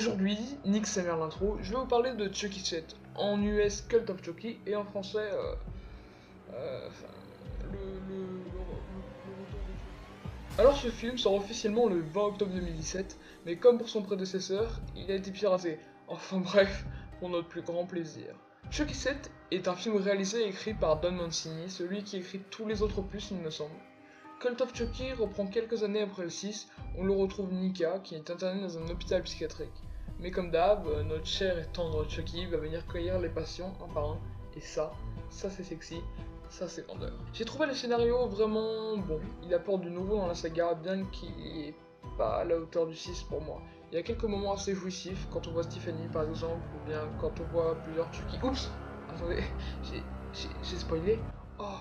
Aujourd'hui, nique sa mère l'intro, je vais vous parler de Chucky 7, en US Cult of Chucky, et en français, enfin, le retour de Chucky. Alors ce film sort officiellement le 20 octobre 2017, mais comme pour son prédécesseur, il a été piraté. Enfin bref, pour notre plus grand plaisir. Chucky 7 est un film réalisé et écrit par Don Mancini, celui qui écrit tous les autres opus il me semble. Cult of Chucky reprend quelques années après le 6, on le retrouve Nika, qui est internée dans un hôpital psychiatrique. Mais comme d'hab, notre cher et tendre Chucky va venir cueillir les patients un par un, et ça c'est sexy, ça c'est grandeur. J'ai trouvé le scénario vraiment bon, il apporte du nouveau dans la saga, bien qu'il n'est pas à la hauteur du 6 pour moi. Il y a quelques moments assez jouissifs, quand on voit Tiffany par exemple, ou bien quand on voit plusieurs Chucky. Oups! Attendez, j'ai spoilé. Oh,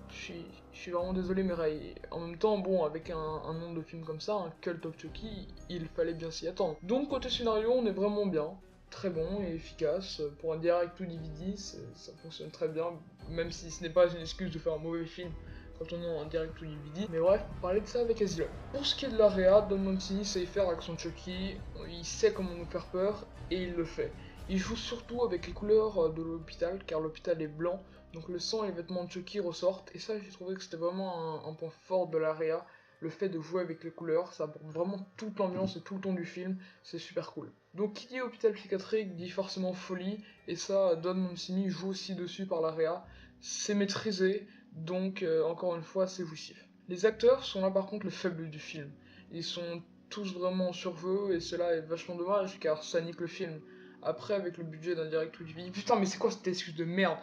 je suis vraiment désolé, mais Ray. En même temps, bon, avec un nom de film comme ça, un Cult of Chucky, il fallait bien s'y attendre. Donc, côté scénario, on est vraiment bien. Très bon et efficace. Pour un direct ou DVD, ça fonctionne très bien, même si ce n'est pas une excuse de faire un mauvais film quand on est en direct ou DVD. Mais bref, parler de ça avec Asylum. Pour ce qui est de la réa, Don Mancini sait faire avec son Chucky, il sait comment nous faire peur, et il le fait. Il joue surtout avec les couleurs de l'hôpital, car l'hôpital est blanc, donc le sang et les vêtements de Chucky ressortent, et ça j'ai trouvé que c'était vraiment un point fort de la réa, le fait de jouer avec les couleurs, ça apporte vraiment toute l'ambiance et tout le ton du film, c'est super cool. Donc qui dit hôpital psychiatrique dit forcément folie, et ça Don Mancini joue aussi dessus par la réa, c'est maîtrisé, donc encore une fois c'est jouissif. Les acteurs sont là par contre le faible du film, ils sont tous vraiment en surveux, et cela est vachement dommage car ça nique le film. Après, avec le budget d'un direct ou du DVD, putain, mais c'est quoi cette excuse de merde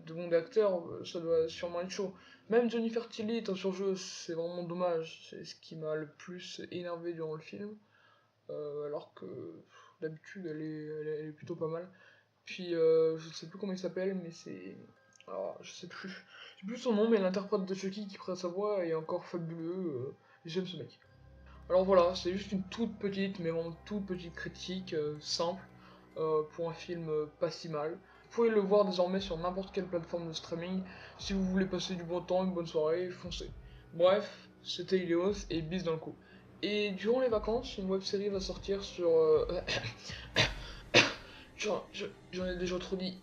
de monde acteur, ça doit sûrement être chaud. Même Jennifer Tilly est en surjeu, c'est vraiment dommage. C'est ce qui m'a le plus énervé durant le film. Alors que d'habitude, elle est plutôt pas mal. Puis, je ne sais plus comment il s'appelle, mais c'est. Alors, je sais plus. Je sais plus son nom, mais l'interprète de Chucky qui prête sa voix est encore fabuleux. J'aime ce mec. Alors voilà, c'est juste une toute petite, mais vraiment toute petite critique simple pour un film pas si mal. Vous pouvez le voir désormais sur n'importe quelle plateforme de streaming. Si vous voulez passer du bon temps, une bonne soirée, foncez. Bref, c'était Ilios et bis dans le coup. Et durant les vacances, une web série va sortir sur. J'en ai déjà trop dit.